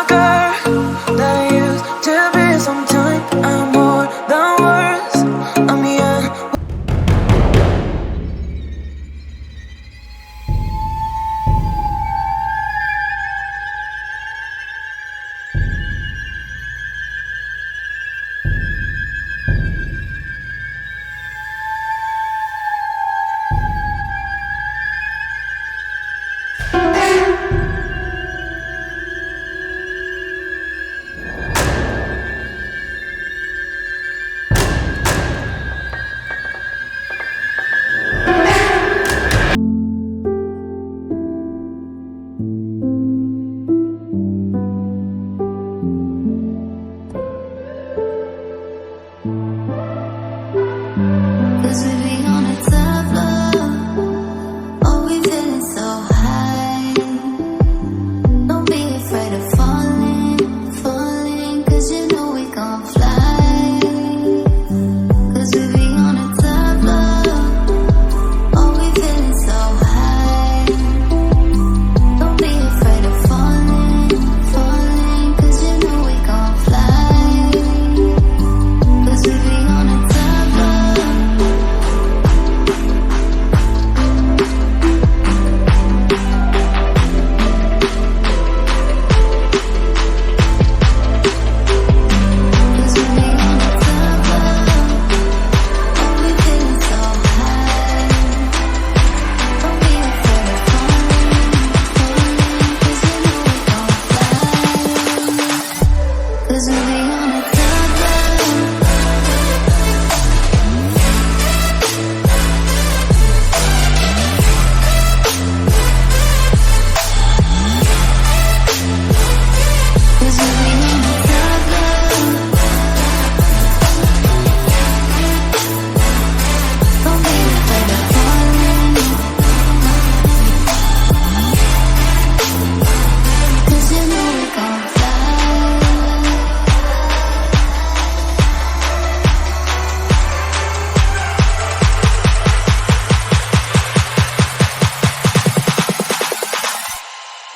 girl that I used to be. Sometime I'm more than words. I'm young. Cause we be on a top floor, oh we feeling so high. Don't be afraid of falling, falling, cause you know we gon' fly. Cause we be on a top floor, oh we feeling so high. Don't be afraid of falling, falling, cause you know we gon' fly. Cause we be on a top floor. Cause we be on a top floor. Cause we be on a top floor. Don't be afraid of falling. Cause you know we gon' fly.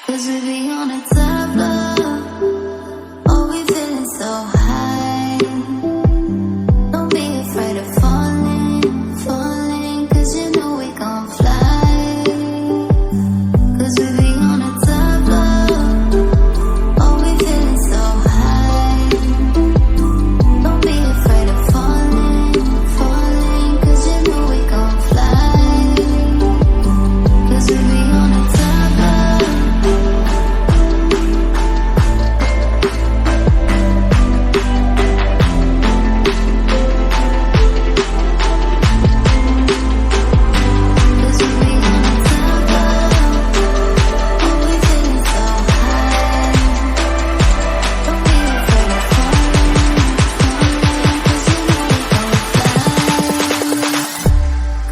Cause we be on a top floor, oh we feeling so high. Don't be afraid of falling, falling, cause you know we gon' fly. Cause we be on a top floor, oh we feeling so high. Don't be afraid of falling, falling, cause you know we gon' fly. Cause we be on a top floor.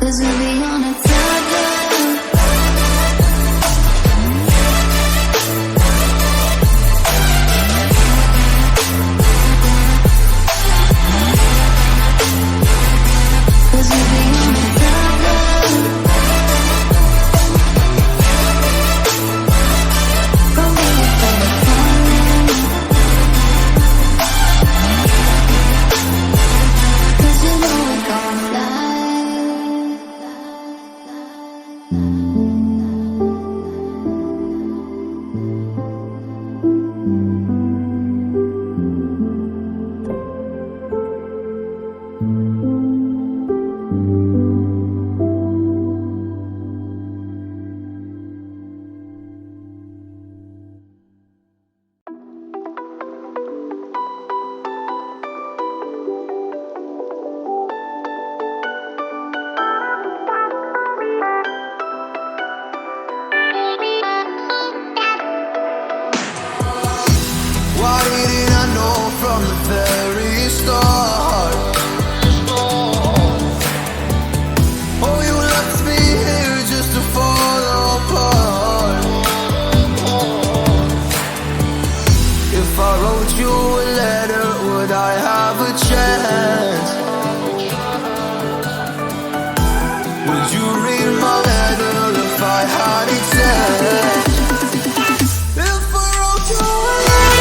Cause we be on a top floor. Cause we be on a top floor. Don't be afraid of falling. Cause you know we gon' fly. Why didn't I know from the very start? Oh, you left me here just to fall apart. If I wrote you a letter, would I have a chance? Would you read my letter if I had it sent? If I wrote you a letter,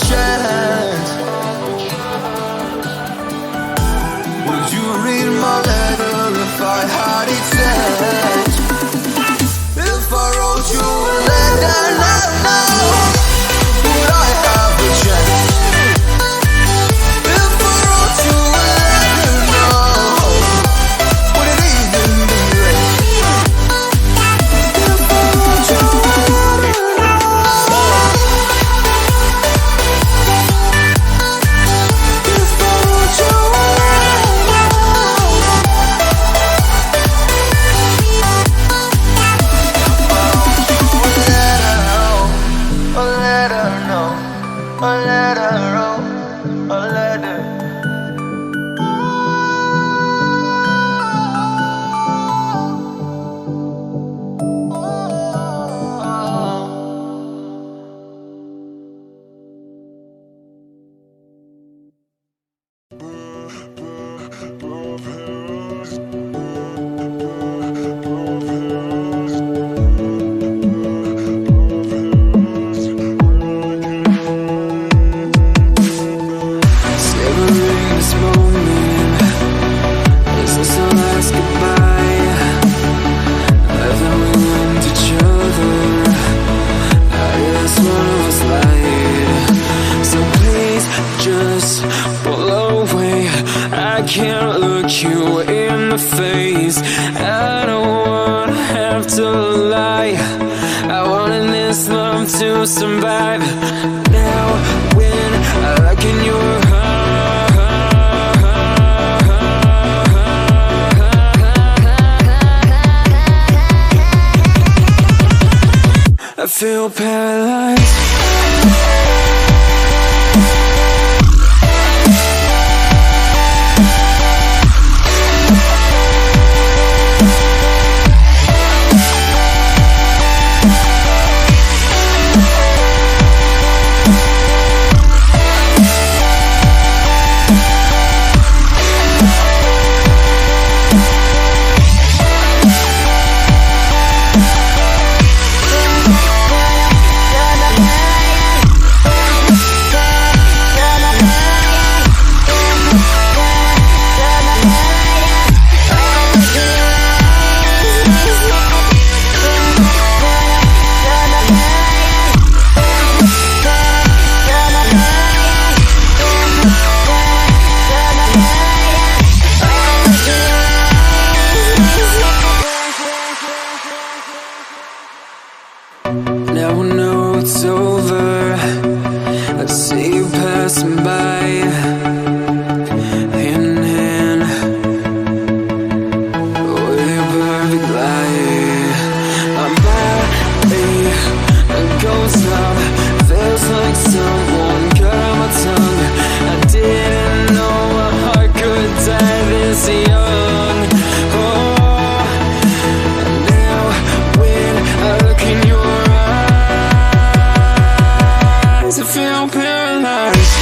chance? Would you read my letter if I had it sent? If I wrote you a letter now, would I have a chance? If I wrote you a letter now, would it even be read? If I wrote you a letter now, if I wrote you a a letter. Savoring this moment, is this our last goodbye? Haven't we learned each other? I guess one of us lied. So please just pull away. I can't look you in the face. I don't wanna have to lie. I wanted this love to survive. Now when I look in your I feel paralyzed. Now I know it's over. I see you passing by, hand in hand, with your perfect light. My body goes numb. Feels like someone cut out my tongue. I didn't know my heart could die this young. Oh, now when I look in your I feel paralyzed.